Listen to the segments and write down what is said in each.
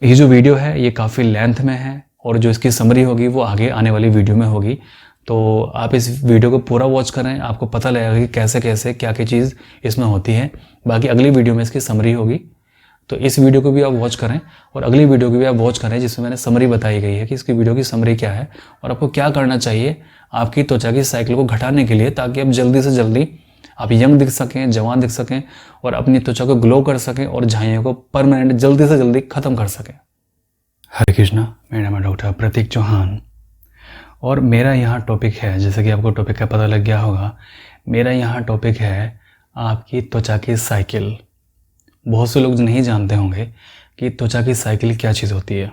ये जो वीडियो है ये काफ़ी लेंथ में है और जो इसकी समरी होगी वो आगे आने वाली वीडियो में होगी। तो आप इस वीडियो को पूरा वॉच करें, आपको पता लगेगा कि कैसे कैसे क्या क्या चीज़ इसमें होती है। बाकी अगली वीडियो में इसकी समरी होगी, तो इस वीडियो को भी आप वॉच करें और अगली वीडियो को भी आप वॉच करें जिसमें मैंने समरी बताई गई है कि इसकी वीडियो की समरी क्या है और आपको क्या करना चाहिए आपकी त्वचा की साइकिल को घटाने के लिए, ताकि आप जल्दी से जल्दी आप यंग दिख सकें, जवान दिख सकें और अपनी त्वचा को ग्लो कर सकें और झाइयों को परमानेंट जल्दी से जल्दी ख़त्म कर सकें। हरे कृष्णा, मेरा नाम है डॉक्टर प्रतीक चौहान और मेरा यहाँ टॉपिक है, जैसे कि आपको टॉपिक का पता लग गया होगा, मेरा यहाँ टॉपिक है आपकी त्वचा की साइकिल। बहुत से लोग नहीं जानते होंगे कि त्वचा की साइकिल क्या चीज़ होती है।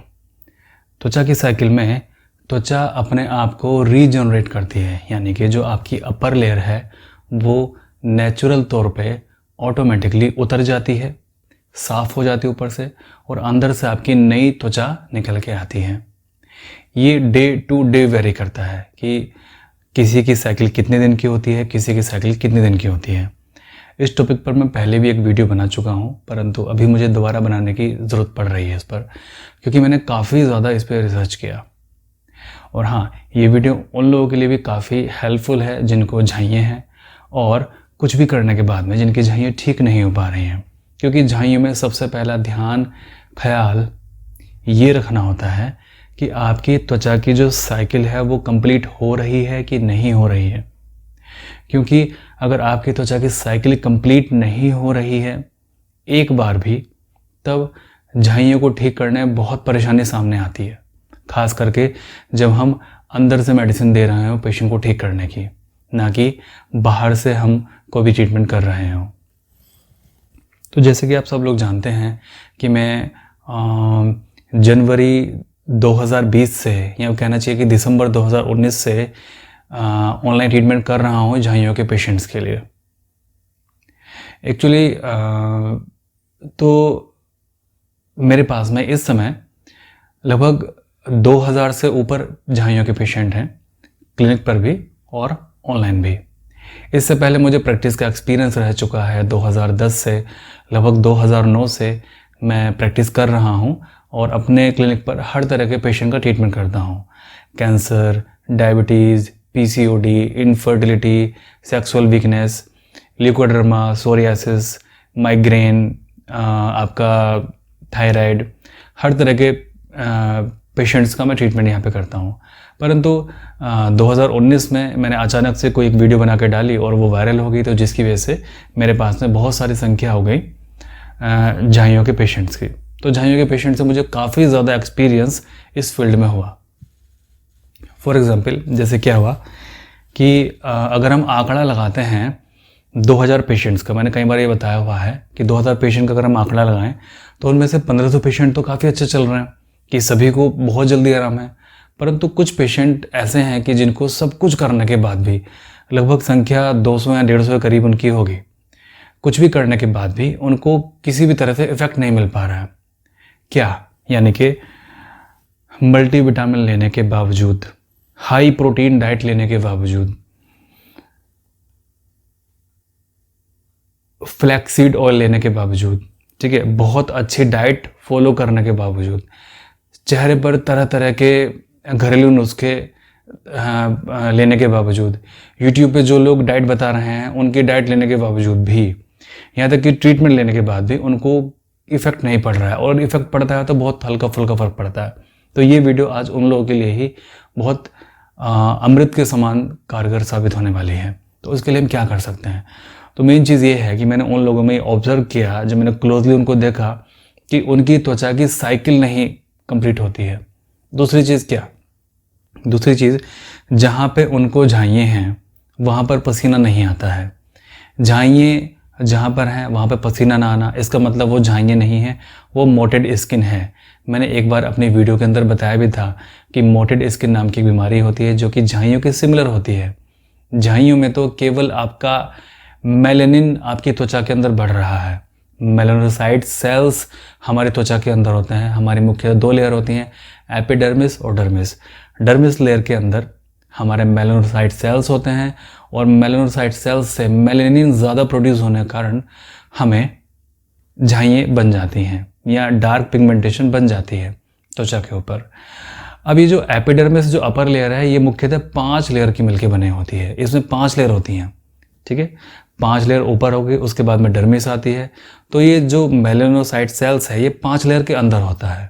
त्वचा की साइकिल में त्वचा अपने आप को रीजनरेट करती है, यानी कि जो आपकी अपर लेयर है वो नेचुरल तौर पे ऑटोमेटिकली उतर जाती है, साफ़ हो जाती है ऊपर से और अंदर से आपकी नई त्वचा निकल के आती है। ये डे टू डे वेरी करता है कि किसी की साइकिल कितने दिन की होती है, किसी की साइकिल कितने दिन की होती है। इस टॉपिक पर मैं पहले भी एक वीडियो बना चुका हूँ, परंतु अभी मुझे दोबारा बनाने की ज़रूरत पड़ रही है इस पर, क्योंकि मैंने काफ़ी ज़्यादा इस पर रिसर्च किया। और हाँ, ये वीडियो उन लोगों के लिए भी काफ़ी हेल्पफुल है जिनको झाइयाँ हैं और कुछ भी करने के बाद में जिनकी झाइयाँ ठीक नहीं हो पा रही हैं, क्योंकि झाइयों में सबसे पहला ध्यान ख्याल ये रखना होता है कि आपकी त्वचा की जो साइकिल है वो कंप्लीट हो रही है कि नहीं हो रही है। क्योंकि अगर आपकी त्वचा की साइकिल कंप्लीट नहीं हो रही है एक बार भी, तब झाइयों को ठीक करने में बहुत परेशानी सामने आती है, खास करके जब हम अंदर से मेडिसिन दे रहे हो पेशेंट को ठीक करने की, ना कि बाहर से हम कोई भी ट्रीटमेंट कर रहे हो। तो जैसे कि आप सब लोग जानते हैं कि मैं जनवरी 2020 से, या कहना चाहिए कि दिसंबर 2019 से ऑनलाइन ट्रीटमेंट कर रहा हूँ झाइयों के पेशेंट्स के लिए। एक्चुअली तो मेरे पास में इस समय लगभग 2000 से ऊपर झाइयों के पेशेंट हैं, क्लिनिक पर भी और ऑनलाइन भी। इससे पहले मुझे प्रैक्टिस का एक्सपीरियंस रह चुका है। 2010 से लगभग 2009 से मैं प्रैक्टिस कर रहा हूँ और अपने क्लिनिक पर हर तरह के पेशेंट का ट्रीटमेंट करता हूँ। Cancer, diabetes, PCOD, infertility, sexual weakness, leucoderma, psoriasis, migraine, आपका थायराइड, हर तरह के पेशेंट्स का मैं ट्रीटमेंट यहाँ पे करता हूँ। परंतु 2019 में मैंने अचानक से कोई एक वीडियो बना के डाली और वो वायरल हो गई, तो जिसकी वजह से मेरे पास में बहुत सारी संख्या हो गई झाइयों के पेशेंट्स की। तो झाइयों के पेशेंट से मुझे काफ़ी ज़्यादा एक्सपीरियंस इस फील्ड में हुआ। फॉर एग्ज़ाम्पल, जैसे क्या हुआ कि अगर हम आंकड़ा लगाते हैं 2000 पेशेंट्स का, मैंने कई बार ये बताया हुआ है कि 2000 पेशेंट का अगर हम आंकड़ा लगाएं तो उनमें से 1500 पेशेंट तो काफ़ी अच्छे चल रहे हैं कि सभी को बहुत जल्दी आराम है। परंतु कुछ पेशेंट ऐसे हैं कि जिनको सब कुछ करने के बाद भी, लगभग संख्या 200 या 150 के करीब उनकी होगी, कुछ भी करने के बाद भी उनको किसी भी तरह से इफेक्ट नहीं मिल पा रहा है। क्या? यानी कि मल्टीविटामिन लेने के बावजूद, हाई प्रोटीन डाइट लेने के बावजूद, फ्लैक्सीड ऑयल लेने के बावजूद, ठीक है, बहुत अच्छी डाइट फॉलो करने के बावजूद, चेहरे पर तरह तरह के घरेलू नुस्खे लेने के बावजूद, यूट्यूब पे जो लोग डाइट बता रहे हैं उनकी डाइट लेने के बावजूद भी, यहाँ तक कि ट्रीटमेंट लेने के बाद भी उनको इफ़ेक्ट नहीं पड़ रहा है, और इफ़ेक्ट पड़ता है तो बहुत हल्का फुल्का फ़र्क पड़ता है। तो ये वीडियो आज उन लोगों के लिए ही बहुत अमृत के समान कारगर साबित होने वाली है। तो उसके लिए हम क्या कर सकते हैं? तो मेन चीज़ ये है कि मैंने उन लोगों में ऑब्जर्व किया, जब मैंने क्लोजली उनको देखा कि उनकी त्वचा की साइकिल नहीं कंप्लीट होती है। दूसरी चीज़ क्या? दूसरी चीज़, जहाँ पे उनको झाइयाँ हैं वहाँ पर पसीना नहीं आता है। झाइयाँ जहाँ पर हैं वहाँ पे पसीना ना आना, इसका मतलब वो झाइयाँ नहीं है, वो मोटेड स्किन है। मैंने एक बार अपनी वीडियो के अंदर बताया भी था कि मोटेड स्किन नाम की बीमारी होती है जो कि झाइयों के सिमिलर होती है। झाइयों में तो केवल आपका मेलानिन आपकी त्वचा के अंदर बढ़ रहा है। मेलानोसाइट सेल्स हमारी त्वचा के अंदर होते हैं। हमारी मुख्य 2 लेयर होती हैं, एपिडर्मिस और डर्मिस। डर्मिस लेयर के अंदर हमारे मेलानोसाइट सेल्स होते हैं और मेलानोसाइट सेल्स से मेलानिन ज़्यादा प्रोड्यूस होने के कारण हमें झाइयाँ बन जाती हैं। या डार्क पिगमेंटेशन बन जाती है त्वचा के ऊपर। अब ये जो एपिडर्मिस जो अपर लेयर है ये मुख्यतः 5 लेयर की मिलके बनी होती है। इसमें 5 लेयर होती हैं, ठीक है। 5 लेयर ऊपर हो गई, उसके बाद में डर्मिस आती है। तो ये जो मेलानोसाइट सेल्स है ये 5 लेयर के अंदर होता है,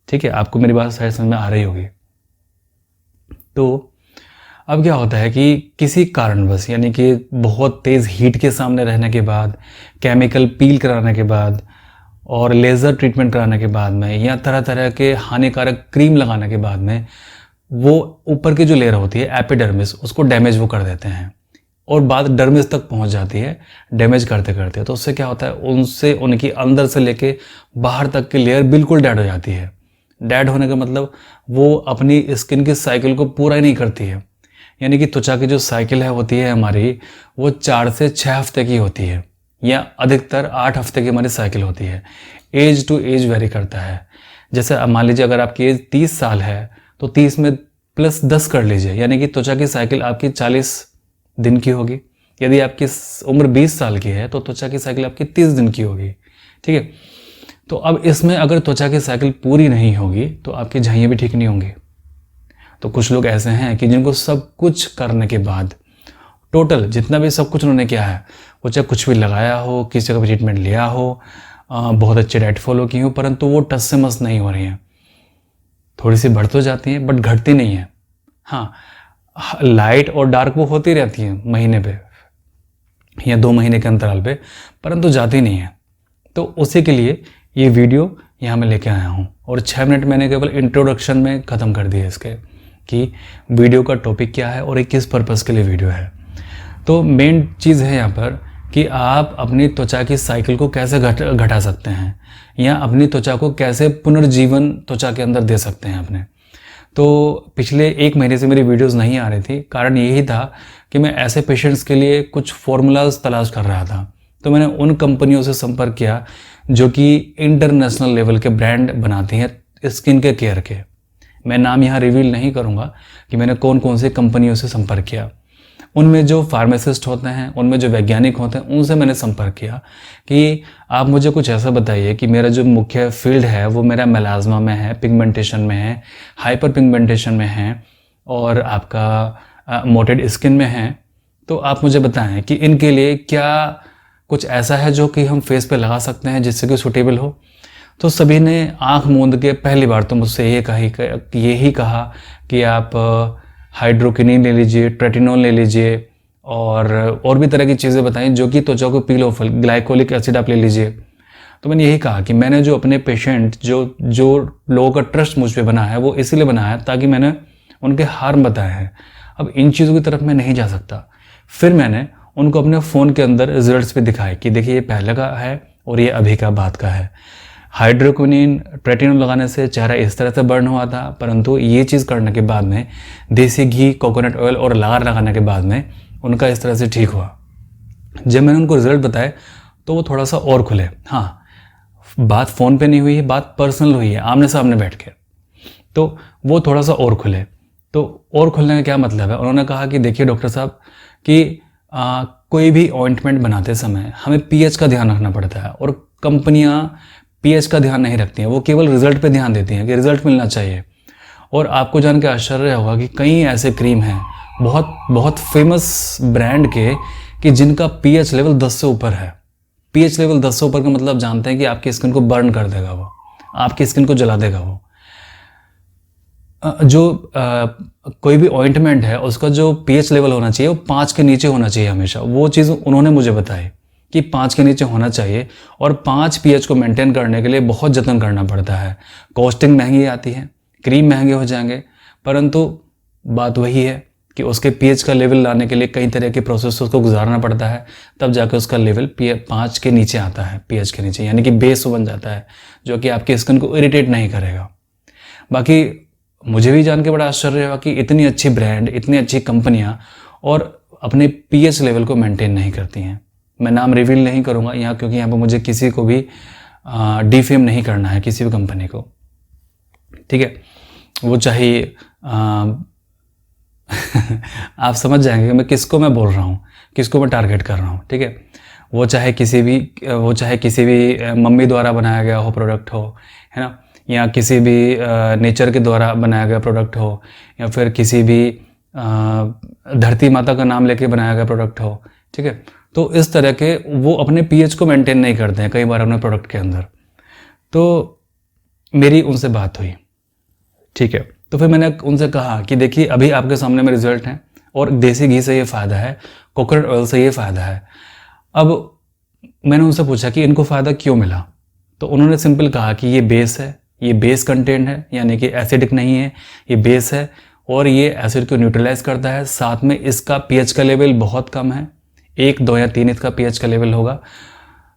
ठीक है। आपको मेरी बात शायद समझ में आ रही होगी। तो अब क्या होता है कि किसी कारणवश, यानी कि बहुत तेज़ हीट के सामने रहने के बाद, केमिकल पील कराने के बाद और लेज़र ट्रीटमेंट कराने के बाद में, या तरह तरह के हानिकारक क्रीम लगाने के बाद में, वो ऊपर की जो लेयर होती है एपिडर्मिस, उसको डैमेज वो कर देते हैं और बात डर्मिस तक पहुंच जाती है डैमेज करते करते। तो उससे क्या होता है, उनसे उनकी अंदर से लेके बाहर तक की लेयर बिल्कुल डेड हो जाती है। डेड होने का मतलब वो अपनी स्किन की साइकिल को पूरा ही नहीं करती है। यानी कि त्वचा की जो साइकिल है होती है हमारी, वो 4 से 6 हफ्ते की होती है, या अधिकतर 8 हफ्ते की हमारी साइकिल होती है। एज टू एज वेरी करता है। जैसे अब मान लीजिए अगर आपकी एज 30 साल है तो 30 में प्लस 10 कर लीजिए, यानी कि त्वचा की साइकिल आपकी 40 दिन की होगी। यदि आपकी उम्र 20 साल की है तो त्वचा की साइकिल आपकी 30 दिन की होगी, ठीक है। तो अब इसमें अगर त्वचा की साइकिल पूरी नहीं होगी तो आपकी झाइयाँ भी ठीक नहीं होंगी। तो कुछ लोग ऐसे हैं कि जिनको सब कुछ करने के बाद, टोटल जितना भी सब कुछ उन्होंने किया है, वो चाहे कुछ भी लगाया हो, किसी जगह ट्रीटमेंट लिया हो, बहुत अच्छे डाइट फॉलो की हो, परंतु वो टस से मस नहीं हो रही हैं। थोड़ी सी बढ़ तो जाती हैं बट घटती नहीं है। हाँ, लाइट और डार्क वो होती रहती हैं महीने पे या 2 महीने के अंतराल पे, परंतु जाती नहीं है। तो उसी के लिए ये वीडियो यहाँ मैं लेके आया हूँ, और 6 मिनट मैंने केवल इंट्रोडक्शन में ख़त्म कर दिए इसके, कि वीडियो का टॉपिक क्या है और ये किस पर्पज़ के लिए वीडियो है। तो मेन चीज़ है यहाँ पर कि आप अपनी त्वचा की साइकिल को कैसे घटा सकते हैं, या अपनी त्वचा को कैसे पुनर्जीवन त्वचा के अंदर दे सकते हैं अपने। तो पिछले 1 महीने से मेरी वीडियोस नहीं आ रही थी। कारण यही था कि मैं ऐसे पेशेंट्स के लिए कुछ फॉर्मूलाज तलाश कर रहा था। तो मैंने उन कंपनियों से संपर्क किया जो कि इंटरनेशनल लेवल के ब्रांड बनाती हैं स्किन के केयर के। मैं नाम यहाँ रिवील नहीं करूँगा कि मैंने कौन कौन से कंपनियों से संपर्क किया। उनमें जो फार्मासिस्ट होते हैं, उनमें जो वैज्ञानिक होते हैं, उनसे मैंने संपर्क किया कि आप मुझे कुछ ऐसा बताइए कि मेरा जो मुख्य फील्ड है वो मेरा मेलाज्मा में है, पिगमेंटेशन में है, हाइपर पिगमेंटेशन में है और आपका मोटेड स्किन में है। तो आप मुझे बताएं कि इनके लिए क्या कुछ ऐसा है जो कि हम फेस पे लगा सकते हैं जिससे कि सूटेबल हो। तो सभी ने आंख मूंद के पहली बार तो मुझसे यही कहा कि आप हाइड्रोकिनीन ले लीजिए, ट्रेटिनोल ले लीजिए, और भी तरह की चीज़ें बताई जो कि त्वचा को पील ऑफ, ग्लाइकोलिक एसिड आप ले लीजिए। तो मैंने यही कहा कि मैंने जो अपने पेशेंट जो लोगों का ट्रस्ट मुझ पे बना है वो इसीलिए बनाया ताकि मैंने उनके हार्म बताए हैं। अब इन चीज़ों की तरफ मैं नहीं जा सकता। फिर मैंने उनको अपने फ़ोन के अंदर रिजल्ट्स भी दिखाए कि देखिए ये पहले का है और ये अभी का बात का है। हाइड्रोक्विनिन, ट्रेटिनोल लगाने से चेहरा इस तरह से बर्न हुआ था, परंतु ये चीज़ करने के बाद में देसी घी, कोकोनट ऑयल और लार लगाने के बाद में उनका इस तरह से ठीक हुआ। जब मैंने उनको रिजल्ट बताए तो वो थोड़ा सा और खुले। हाँ, बात फ़ोन पे नहीं हुई है, बात पर्सनल हुई है, आमने सामने बैठ के। तो वो थोड़ा सा और खुले। तो और खुलने का क्या मतलब है, उन्होंने कहा कि देखिए डॉक्टर साहब कि कोई भी ऑइंटमेंट बनाते समय हमें पीएच का ध्यान रखना पड़ता है, और कंपनियां पीएच का ध्यान नहीं रखती हैं, वो केवल रिजल्ट पे ध्यान देती हैं कि रिजल्ट मिलना चाहिए। और आपको जान के आश्चर्य होगा कि कई ऐसे क्रीम हैं बहुत बहुत फेमस ब्रांड के कि जिनका पीएच लेवल 10 से ऊपर है। पीएच लेवल 10 से ऊपर का मतलब जानते हैं कि आपकी स्किन को बर्न कर देगा, वो आपकी स्किन को जला देगा। वो कोई भी ऑइंटमेंट है उसका जो पीएच लेवल होना चाहिए वो 5 के नीचे होना चाहिए हमेशा। वो चीज़ उन्होंने मुझे बताई कि 5 के नीचे होना चाहिए, और 5 पीएच को मेंटेन करने के लिए बहुत जतन करना पड़ता है। कॉस्टिंग महंगी आती है, क्रीम महंगे हो जाएंगे, परंतु बात वही है कि उसके पीएच का लेवल लाने के लिए कई तरह के प्रोसेस को गुजारना पड़ता है, तब जाकर उसका लेवल 5 के नीचे आता है, पीएच के नीचे, यानी कि बेस बन जाता है जो कि आपकी स्किन को इरिटेट नहीं करेगा। बाकी मुझे भी जान के बड़ा आश्चर्य हुआ कि इतनी अच्छी ब्रांड, इतनी अच्छी कंपनियां और अपने पीएच लेवल को मेंटेन नहीं करती हैं। मैं नाम रिवील नहीं करूंगा यहाँ, क्योंकि यहाँ पर मुझे किसी को भी डिफेम नहीं करना है, किसी भी कंपनी को, ठीक है। वो चाहे आप समझ जाएंगे कि मैं किसको मैं बोल रहा हूँ, किसको मैं टारगेट कर रहा हूँ, ठीक है। वो चाहे किसी भी मम्मी द्वारा बनाया गया हो प्रोडक्ट हो, है ना, या किसी भी नेचर के द्वारा बनाया गया प्रोडक्ट हो, या फिर किसी भी धरती माता का नाम लेके बनाया गया प्रोडक्ट हो, ठीक है। तो इस तरह के वो अपने पीएच को मेंटेन नहीं करते हैं कई बार अपने प्रोडक्ट के अंदर। तो मेरी उनसे बात हुई, ठीक है। तो फिर मैंने उनसे कहा कि देखिए अभी आपके सामने में रिजल्ट हैं और देसी घी से ये फ़ायदा है, कोकोनट ऑयल से ये फ़ायदा है। अब मैंने उनसे पूछा कि इनको फ़ायदा क्यों मिला, तो उन्होंने सिंपल कहा कि ये बेस है, ये बेस कंटेंट है, यानी कि एसिडिक नहीं है, ये बेस है और ये एसिड को न्यूट्रलाइज करता है। साथ में इसका पीएच का लेवल बहुत कम है, 1, 2 या 3 इसका पीएच का लेवल होगा।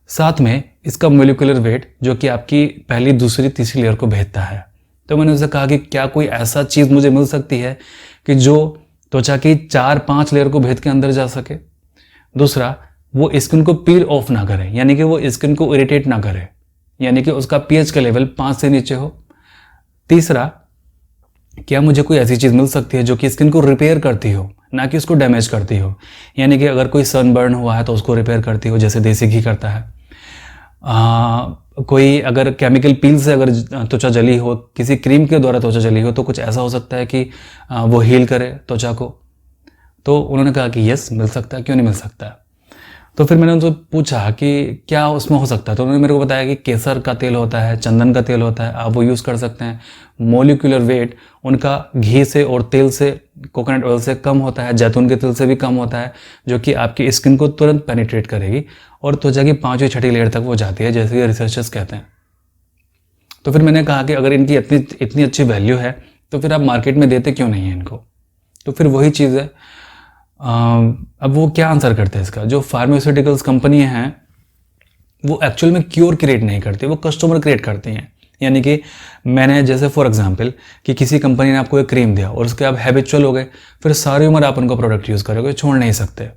साथ में इसका मोलिकुलर वेट जो कि आपकी पहली, दूसरी, तीसरी लेयर को भेजता है। तो मैंने उनसे कहा कि क्या कोई ऐसा चीज़ मुझे मिल सकती है कि जो त्वचा की 4-5 लेयर को भेद के अंदर जा सके। दूसरा, वो स्किन को पील ऑफ ना करे, यानी कि वो स्किन को इरिटेट ना करे, यानी कि उसका पीएच का लेवल 5 से नीचे हो। तीसरा, क्या मुझे कोई ऐसी चीज़ मिल सकती है जो कि स्किन को रिपेयर करती हो, ना कि उसको डैमेज करती हो, यानी कि अगर कोई सनबर्न हुआ है तो उसको रिपेयर करती हो, जैसे देसी घी करता है। कोई अगर केमिकल पील से अगर त्वचा जली हो, किसी क्रीम के द्वारा त्वचा जली हो, तो कुछ ऐसा हो सकता है कि वो हील करे त्वचा को। तो उन्होंने कहा कि यस, मिल सकता है, क्यों नहीं मिल सकता। तो फिर मैंने उनसे पूछा कि क्या उसमें हो सकता है, तो उन्होंने मेरे को बताया कि केसर का तेल होता है, चंदन का तेल होता है, आप वो यूज़ कर सकते हैं। मोलिकुलर वेट उनका घी से और तेल से, कोकोनट ऑयल से कम होता है, जैतून के तेल से भी कम होता है, जो कि आपकी स्किन को तुरंत पेनिट्रेट करेगी और त्वचा की 5वीं 6ठी लेयर तक वो जाती है, जैसे कि रिसर्चर्स कहते हैं। तो फिर मैंने कहा कि अगर इनकी इतनी अच्छी वैल्यू है तो फिर आप मार्केट में देते क्यों नहीं है इनको। तो फिर वही चीज़ है, अब वो क्या आंसर करते हैं इसका, जो फार्मास्यूटिकल्स कंपनी हैं वो एक्चुअल में क्योर क्रिएट नहीं करती, वो कस्टमर क्रिएट करती हैं। यानी कि मैंने जैसे फॉर एग्जांपल कि किसी कंपनी ने आपको एक क्रीम दिया और उसके आप हैबिचुअल हो गए, फिर सारी उम्र आप उनका प्रोडक्ट यूज़ करोगे, छोड़ नहीं सकते।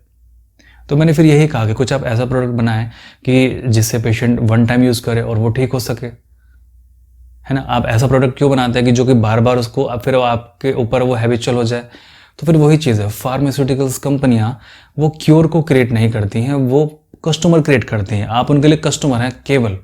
तो मैंने फिर यही कहा कि कुछ आप ऐसा प्रोडक्ट बनाएं कि जिससे पेशेंट 1 टाइम यूज़ करे और वो ठीक हो सके, है ना। आप ऐसा प्रोडक्ट क्यों बनाते हैं कि जो कि बार बार उसको फिर आपके ऊपर वो हैबिचुअल हो जाए। तो फिर वही चीज़ है, फार्मास्यूटिकल्स कंपनियां वो क्योर को क्रिएट नहीं करती हैं, वो कस्टमर क्रिएट करती हैं। आप उनके लिए कस्टमर हैं केवल,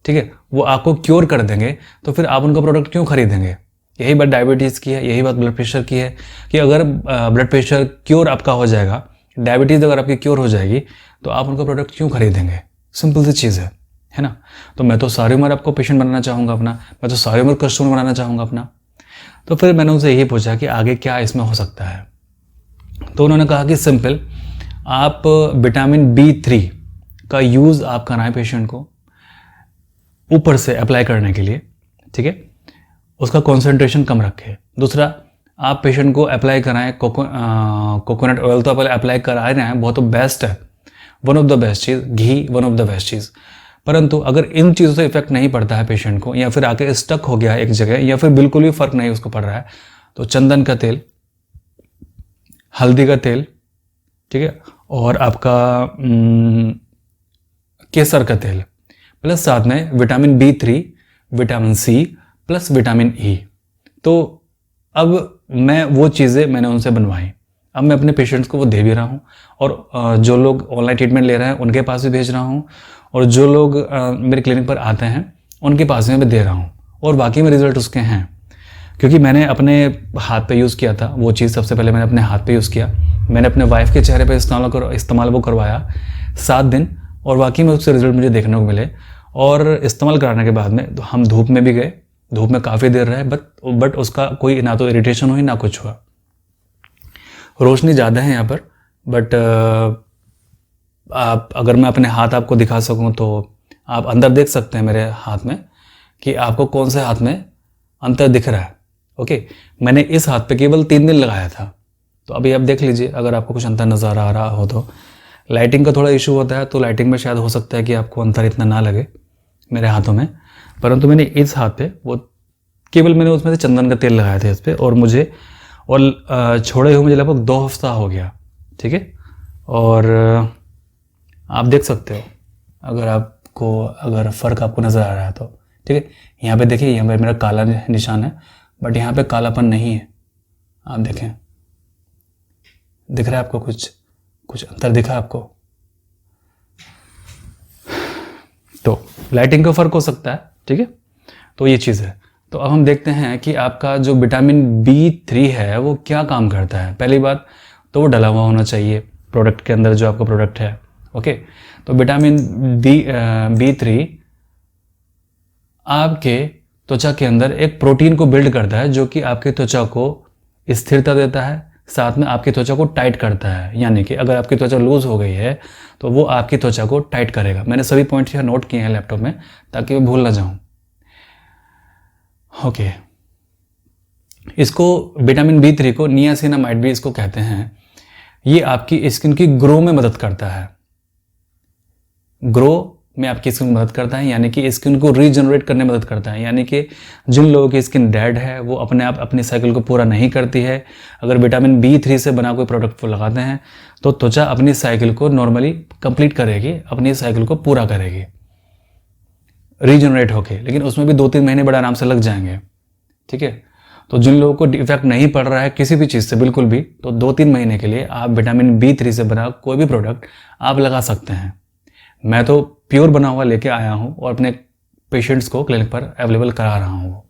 ठीक है। वो आपको क्योर कर देंगे तो फिर आप उनका प्रोडक्ट क्यों खरीदेंगे। यही बात डायबिटीज़ की है, यही बात ब्लड प्रेशर की है कि अगर ब्लड प्रेशर क्योर आपका हो जाएगा, डायबिटीज़ अगर आपकी क्योर हो जाएगी, तो आप उनका प्रोडक्ट क्यों खरीदेंगे। सिंपल सी चीज़ है ना। तो मैं तो सारी उम्र आपको पेशेंट बनाना चाहूँगा अपना, मैं तो सारी उम्र कस्टमर बनाना चाहूँगा अपना। तो फिर मैंने उनसे यही पूछा कि आगे क्या इसमें हो सकता है। तो उन्होंने कहा कि सिंपल, आप विटामिन B3 का यूज़ आप कराएं पेशेंट को ऊपर से अप्लाई करने के लिए, ठीक है, उसका कॉन्सेंट्रेशन कम रखें। दूसरा, आप पेशेंट को अप्लाई कराएं कोकोनट ऑयल, तो अप्लाई करा रहे हैं, बहुत बेस्ट है, वन ऑफ द बेस्ट चीज़, घी वन ऑफ द बेस्ट चीज़। परंतु अगर इन चीज़ों से इफेक्ट नहीं पड़ता है पेशेंट को, या फिर आके स्टक हो गया है एक जगह, या फिर बिल्कुल भी फ़र्क नहीं उसको पड़ रहा है, तो चंदन का तेल, हल्दी का तेल, ठीक है, और आपका केसर का तेल, प्लस साथ में vitamin B3, vitamin C plus vitamin E। तो अब मैं वो चीज़ें मैंने उनसे बनवाई, अब मैं अपने पेशेंट्स को वो दे भी रहा हूँ, और जो लोग ऑनलाइन ट्रीटमेंट ले रहे हैं उनके पास भी भेज रहा हूँ, और जो लोग मेरे क्लिनिक पर आते हैं उनके पास में मैं दे रहा हूँ, और बाकी में रिजल्ट उसके हैं। क्योंकि मैंने अपने हाथ पे यूज़ किया था वो चीज़, सबसे पहले मैंने अपने हाथ पे यूज़ किया, मैंने अपने वाइफ के चेहरे पे इस्तेमाल वो करवाया 7 दिन, और बाकी में उससे रिजल्ट मुझे देखने को मिले। और इस्तेमाल कराने के बाद में तो हम धूप में भी गए, धूप में काफ़ी देर रहे, बट उसका कोई ना तो इरिटेशन हुई ना कुछ हुआ। रोशनी ज़्यादा है यहाँ पर, बट आप अगर मैं अपने हाथ आपको दिखा सकूँ तो आप अंदर देख सकते हैं मेरे हाथ में कि आपको कौन से हाथ में अंतर दिख रहा है। ओके, मैंने इस हाथ पे केवल 3 दिन लगाया था, तो अभी आप देख लीजिए अगर आपको कुछ अंतर नज़र आ रहा हो तो। लाइटिंग का थोड़ा इशू होता है, तो लाइटिंग में शायद हो सकता है कि आपको अंतर इतना ना लगे मेरे हाथों में, परंतु मैंने इस हाथ पे वो केवल मैंने उसमें से चंदन का तेल लगाया था इस पर, और मुझे और छोड़े हुए मुझे लगभग 2 हफ्ता हो गया, ठीक है। और आप देख सकते हो अगर फ़र्क आपको नज़र आ रहा है तो, ठीक है। यहाँ पे देखिए, यहाँ पे मेरा काला निशान है, बट यहाँ पे कालापन नहीं है। आप देखें, दिख रहा है आपको कुछ अंतर दिखा आपको? तो लाइटिंग का फ़र्क हो सकता है, ठीक है। तो ये चीज़ है। तो अब हम देखते हैं कि आपका जो विटामिन B3 है वो क्या काम करता है। पहली बात तो वो डला हुआ होना चाहिए प्रोडक्ट के अंदर, जो आपका प्रोडक्ट है, ओके। तो विटामिन B3 आपके त्वचा के अंदर एक प्रोटीन को बिल्ड करता है जो कि आपके त्वचा को स्थिरता देता है, साथ में आपकी त्वचा को टाइट करता है। यानी कि अगर आपकी त्वचा लूज हो गई है तो वो आपकी त्वचा को टाइट करेगा। मैंने सभी पॉइंट्स यहाँ नोट किए हैं लैपटॉप में ताकि मैं भूल ना जाऊं, ओके। इसको विटामिन B3 को नियासिनामाइड भी इसको कहते हैं। ये आपकी स्किन की ग्रो में मदद करता है, ग्रो में आपकी स्किन मदद करता है, यानी कि स्किन को रीजनरेट करने में मदद करता है। यानी कि जिन लोगों की स्किन डेड है वो अपने आप अपनी साइकिल को पूरा नहीं करती है, अगर विटामिन B3 से बना कोई प्रोडक्ट वो लगाते हैं तो त्वचा अपनी साइकिल को नॉर्मली कंप्लीट करेगी, अपनी साइकिल को पूरा करेगी रीजनरेट होके। लेकिन उसमें भी 2-3 महीने बड़ा आराम से लग जाएंगे, ठीक है। तो जिन लोगों को इफेक्ट नहीं पड़ रहा है किसी भी चीज़ से बिल्कुल भी, तो 2-3 महीने के लिए आप विटामिन B3 से बना कोई भी प्रोडक्ट आप लगा सकते हैं। मैं तो प्योर बना हुआ लेके आया हूँ और अपने पेशेंट्स को क्लिनिक पर अवेलेबल करा रहा हूँ,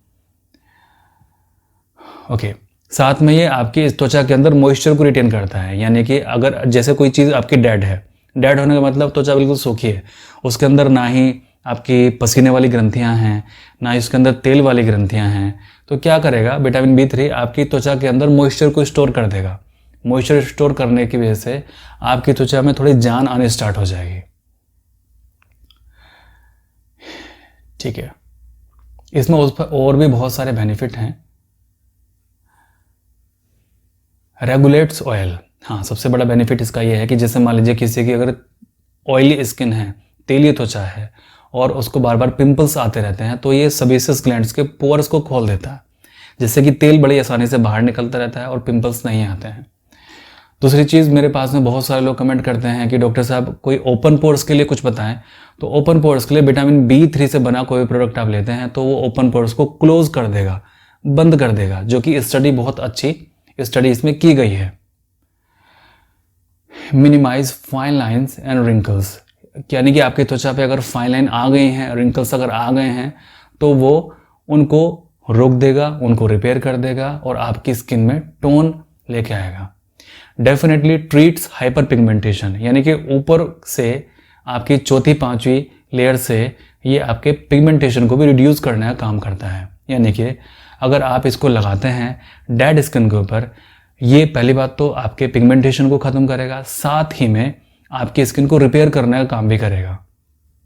ओके। साथ में ये आपकी त्वचा के अंदर मॉइस्चर को रिटेन करता है। यानी कि अगर जैसे कोई चीज़ आपकी डेड है, डेड होने का मतलब त्वचा बिल्कुल सूखी है, उसके अंदर ना ही आपकी पसीने वाली ग्रंथियां हैं, ना ही उसके अंदर तेल वाली ग्रंथियां हैं, तो क्या करेगा विटामिन B3 आपकी त्वचा के अंदर मॉइस्चर को स्टोर कर देगा। मॉइस्चर स्टोर करने की वजह से आपकी त्वचा में थोड़ी जान आने स्टार्ट हो जाएगी, ठीक है। इसमें उस पर और भी बहुत सारे बेनिफिट हैं। रेगुलेट्स ऑयल, हाँ, सबसे बड़ा बेनिफिट इसका ये है कि जैसे मान लीजिए किसी की अगर ऑयली स्किन है, तेलीय त्वचा है और उसको बार बार पिंपल्स आते रहते हैं, तो ये सेबेसियस ग्लैंड्स के पोर्स को खोल देता है, जिससे कि तेल बड़ी आसानी से बाहर निकलता रहता है और पिंपल्स नहीं आते हैं। दूसरी चीज़, मेरे पास में बहुत सारे लोग कमेंट करते हैं कि डॉक्टर साहब कोई ओपन पोर्स के लिए कुछ बताएं। तो ओपन पोर्स के लिए विटामिन B3 से बना कोई प्रोडक्ट आप लेते हैं तो वो ओपन पोर्स को क्लोज कर देगा, बंद कर देगा, जो कि स्टडी बहुत अच्छी स्टडी इसमें की गई है। Minimise fine lines and wrinkles, यानी कि आपकी त्वचा पे अगर फाइन लाइन आ गई हैं, रिंकल्स अगर आ गए हैं, तो वो उनको रोक देगा, उनको रिपेयर कर देगा और आपकी स्किन में टोन लेके आएगा। डेफिनेटली ट्रीट्स हाइपर पिगमेंटेशन, यानी कि ऊपर से आपकी चौथी पांचवी लेयर से ये आपके पिगमेंटेशन को भी रिड्यूस करने का काम करता है। यानी कि अगर आप इसको लगाते हैं डेड स्किन के ऊपर, ये पहली बात तो आपके पिगमेंटेशन को ख़त्म करेगा, साथ ही में आपकी स्किन को रिपेयर करने का काम भी करेगा,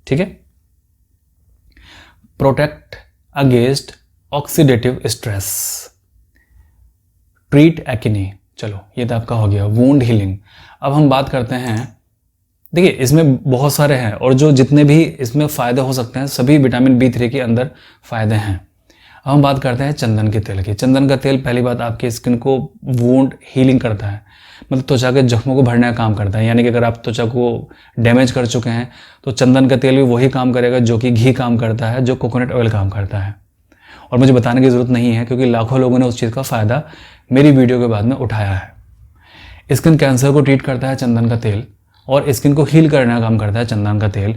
ठीक है। Protect against oxidative stress, treat acne, चलो ये तो आपका हो गया वुंड हीलिंग। अब हम बात करते हैं, देखिए इसमें बहुत सारे हैं और जो जितने भी इसमें फ़ायदे हो सकते हैं सभी विटामिन B3 के अंदर फ़ायदे हैं। अब हम बात करते हैं चंदन के तेल की। चंदन का तेल पहली बात आपकी स्किन को वुंड हीलिंग करता है, मतलब त्वचा के जख्मों को भरने का काम करता है। यानी कि अगर आप त्वचा को डैमेज कर चुके हैं तो चंदन का तेल भी वही काम करेगा जो कि घी काम करता है, जो कोकोनट ऑयल काम करता है। और मुझे बताने की ज़रूरत नहीं है क्योंकि लाखों लोगों ने उस चीज़ का फ़ायदा मेरी वीडियो के बाद में उठाया है। स्किन कैंसर को ट्रीट करता है चंदन का तेल और स्किन को हील करने का काम करता है चंदन का तेल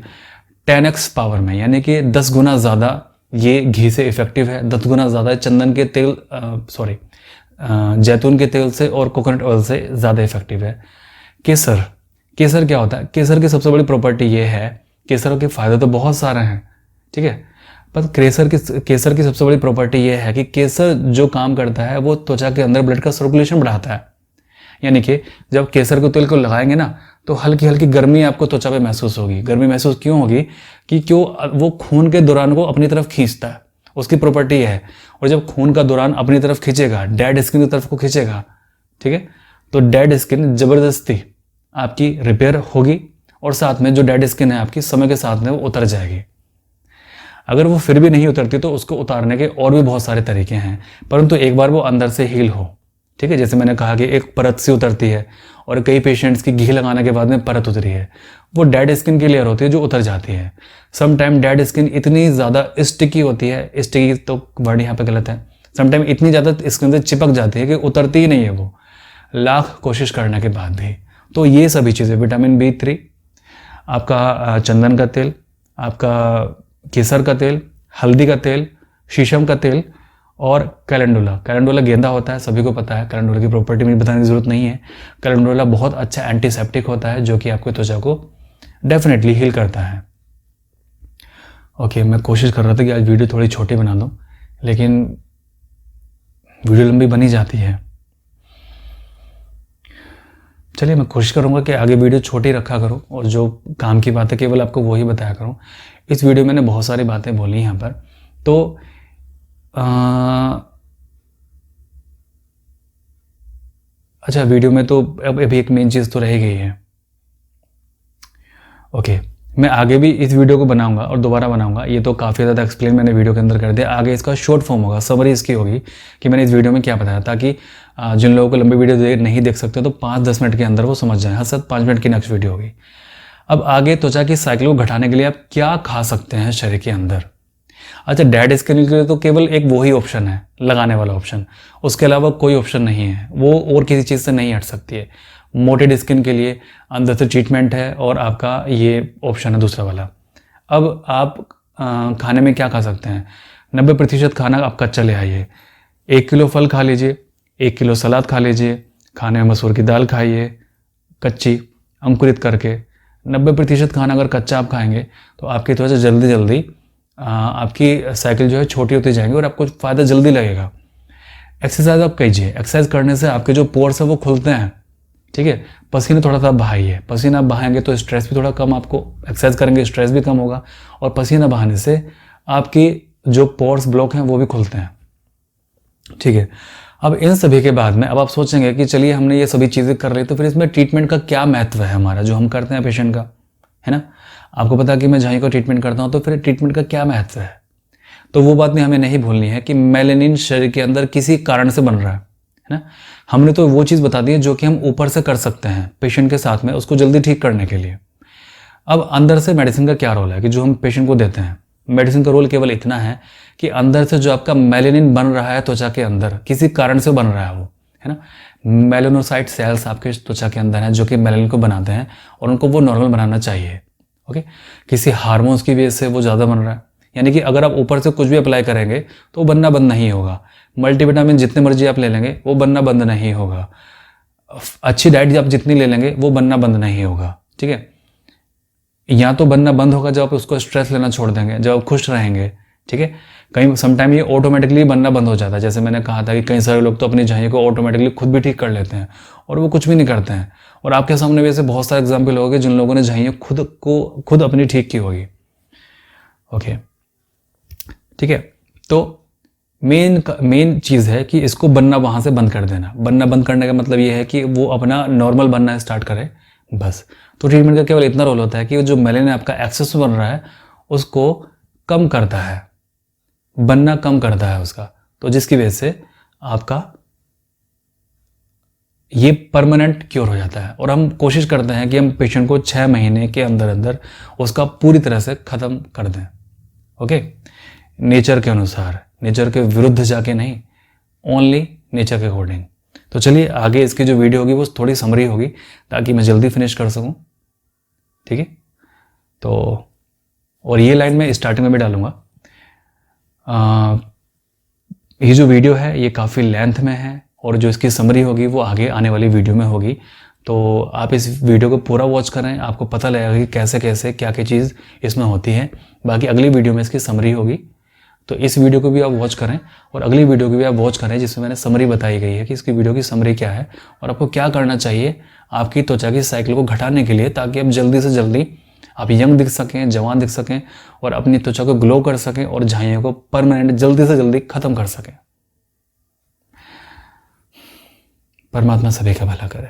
10x पावर में, यानी कि 10 गुना ज़्यादा ये घी से इफेक्टिव है, 10 गुना ज़्यादा चंदन के तेल जैतून के तेल से और कोकोनट ऑयल से ज़्यादा इफेक्टिव है। केसर, केसर क्या होता है? केसर की सबसे बड़ी प्रॉपर्टी ये है, केसर के फ़ायदे तो बहुत सारे हैं, ठीक है, पर केसर की सबसे बड़ी प्रॉपर्टी ये है कि केसर जो काम करता है वो त्वचा के अंदर ब्लड का सर्कुलेशन बढ़ाता है। यानी कि जब केसर के तेल को लगाएंगे ना तो हल्की हल्की गर्मी आपको त्वचा पे महसूस होगी। गर्मी महसूस क्यों होगी? कि क्यों वो खून के दौरान को अपनी तरफ खींचता है, उसकी प्रॉपर्टी है। और जब खून का दौरान अपनी तरफ खींचेगा, डेड स्किन की तरफ को खींचेगा, ठीक है, तो डेड स्किन ज़बरदस्ती आपकी रिपेयर होगी और साथ में जो डेड स्किन है आपकी समय के साथ में वो उतर जाएगी। अगर वो फिर भी नहीं उतरती तो उसको उतारने के और भी बहुत सारे तरीके हैं, परंतु एक बार वो अंदर से हील हो, ठीक है। जैसे मैंने कहा कि एक परत से उतरती है और कई पेशेंट्स की घी लगाने के बाद में परत उतरी है, वो डेड स्किन की लेयर होती है जो उतर जाती है। समटाइम डेड स्किन इतनी ज़्यादा स्टिकी होती है, स्टिकी तो वर्ड यहाँ पे गलत है, समटाइम इतनी ज़्यादा स्किन से चिपक जाती है कि उतरती ही नहीं है वो, लाख कोशिश करने के बाद भी। तो ये सभी चीज़ें, विटामिन B3, आपका चंदन का तेल, आपका केसर का तेल, हल्दी का तेल, शीशम का तेल और कैलेंडुला। कैलेंडुला गेंदा होता है, सभी को पता है। कैलेंडुला की प्रॉपर्टी मुझे बताने की ज़रूरत नहीं है। कैलेंडुला बहुत अच्छा एंटीसेप्टिक होता है जो कि आपकी त्वचा को डेफिनेटली हील करता है। ओके, मैं कोशिश कर रहा था कि आज वीडियो थोड़ी छोटी बना दूं, लेकिन वीडियो लंबी बनी जाती है। चलिए, मैं कोशिश करूंगा कि आगे वीडियो छोटी रखा करूं और जो काम की बातें केवल आपको वही बताया करूं। इस वीडियो में मैंने बहुत सारी बातें बोली यहाँ पर, तो अच्छा, वीडियो में तो अब अभी एक मेन चीज़ तो रह गई है। ओके, मैं आगे भी इस वीडियो को बनाऊंगा और दोबारा बनाऊंगा। ये तो काफ़ी ज़्यादा एक्सप्लेन मैंने वीडियो के अंदर कर दिया। आगे इसका शॉर्ट फॉर्म होगा, समरी इसकी होगी कि मैंने इस वीडियो में क्या बताया, ताकि जिन लोगों को लंबी वीडियो नहीं देख सकते तो 5-10 मिनट के अंदर वो समझ जाएं। हर साथ 5 मिनट की नेक्स्ट वीडियो होगी। अब आगे त्वचा की साइकिल को घटाने के लिए आप क्या खा सकते हैं शरीर के अंदर। अच्छा, डेड स्किन के लिए तो केवल एक वही ऑप्शन है, लगाने वाला ऑप्शन। उसके अलावा कोई ऑप्शन नहीं है, वो और किसी चीज़ से नहीं हट सकती है। मोटेड स्किन के लिए अंदर से ट्रीटमेंट है और आपका ये ऑप्शन है दूसरा वाला। अब आप खाने में क्या खा सकते हैं? 90% खाना आप कच्चा ले आइए। 1 किलो फल खा लीजिए, 1 किलो सलाद खा लीजिए, खाने में मसूर की दाल खाइए कच्ची अंकुरित करके। 90% खाना अगर कच्चा आप खाएंगे तो आपकी त्वचा जल्दी जल्दी आपकी साइकिल जो है छोटी होती जाएंगी और आपको फ़ायदा जल्दी लगेगा। एक्सरसाइज आप कीजिए। एक्सरसाइज करने से आपके जो पोर्स हैं वो खुलते हैं, ठीक है। पसीना थोड़ा सा बहाइए। पसीना बहाएंगे तो स्ट्रेस भी थोड़ा कम, आपको एक्सरसाइज करेंगे स्ट्रेस भी कम होगा, और पसीना बहाने से आपकी जो पोर्स ब्लॉक हैं वो भी खुलते हैं, ठीक है। अब इन सभी के बाद में अब आप सोचेंगे कि चलिए हमने ये सभी चीज़ें कर ली, तो फिर इसमें ट्रीटमेंट का क्या महत्व है हमारा, जो हम करते हैं पेशेंट का, है ना। आपको पता है कि मैं झाई को ट्रीटमेंट करता हूँ, तो फिर ट्रीटमेंट का क्या महत्व है। तो वो बात नहीं, हमें नहीं भूलनी है कि मेलेनिन शरीर के अंदर किसी कारण से बन रहा है ना। हमने तो वो चीज़ बता दी है जो कि हम ऊपर से कर सकते हैं पेशेंट के साथ में, उसको जल्दी ठीक करने के लिए। अब अंदर से मेडिसिन का क्या रोल है कि जो हम पेशेंट को देते हैं। मेडिसिन का रोल केवल इतना है कि अंदर से जो आपका मेलेनिन बन रहा है त्वचा के अंदर, किसी कारण से बन रहा है वो, है ना। मेलेनोसाइट सेल्स आपके त्वचा के अंदर हैं जो कि मेलेनिन को बनाते हैं और उनको वो नॉर्मल बनाना चाहिए। ओके, किसी हार्मोन्स की वजह से वो ज़्यादा बन रहा है, यानी कि अगर आप ऊपर से कुछ भी अप्लाई करेंगे तो वो बनना बंद नहीं होगा। मल्टीविटामिन जितने मर्जी आप ले लेंगे वो बनना बंद नहीं होगा। अच्छी डाइट आप जितनी ले लेंगे वो बनना बंद नहीं होगा, ठीक है। या तो बनना बंद होगा जब आप उसको स्ट्रेस लेना छोड़ देंगे, जब आप खुश रहेंगे, ठीक है। कहीं समटाइम ये ऑटोमेटिकली बनना बंद हो जाता है। जैसे मैंने कहा था कि कई सारे लोग तो अपनी झाइयों को ऑटोमेटिकली खुद भी ठीक कर लेते हैं और वो कुछ भी नहीं करते हैं। और आपके सामने वैसे बहुत सारे एग्जाम्पल होंगे जिन लोगों ने झाइयाँ खुद अपनी ठीक की होगी। ओके, ठीक है। तो मेन चीज़ है कि इसको बनना वहाँ से बंद कर देना। बनना बंद करने का मतलब ये है कि वो अपना नॉर्मल बनना स्टार्ट करे, बस। तो ट्रीटमेंट का केवल इतना रोल होता है कि जो मेलेनिन आपका एक्सेस बन रहा है उसको कम करता है, बनना कम करता है उसका, तो जिसकी वजह से आपका ये परमानेंट क्योर हो जाता है। और हम कोशिश करते हैं कि हम पेशेंट को 6 महीने के अंदर अंदर उसका पूरी तरह से ख़त्म कर दें। ओके, नेचर के अनुसार, नेचर के विरुद्ध जाके नहीं, ओनली नेचर के अकॉर्डिंग। तो चलिए आगे इसकी जो वीडियो होगी वो थोड़ी समरी होगी ताकि मैं जल्दी फिनिश कर सकूं, ठीक है। तो और ये लाइन मैं स्टार्टिंग में भी डालूंगा। ये जो वीडियो है ये काफ़ी लेंथ में है और जो इसकी समरी होगी वो आगे आने वाली वीडियो में होगी। तो आप इस वीडियो को पूरा वॉच करें, आपको पता लगेगा कि कैसे कैसे क्या क्या चीज़ इसमें होती है। बाकी अगली वीडियो में इसकी समरी होगी, तो इस वीडियो को भी आप वॉच करें और अगली वीडियो को भी आप वॉच करें जिसमें मैंने समरी बताई गई है कि इसकी वीडियो की समरी क्या है और आपको क्या करना चाहिए आपकी त्वचा की साइकिल को घटाने के लिए, ताकि आप जल्दी से जल्दी आप यंग दिख सकें, जवान दिख सकें और अपनी त्वचा को ग्लो कर सकें और झाइयों को परमानेंट जल्दी से जल्दी ख़त्म कर सकें। परमात्मा सभी का भला करे।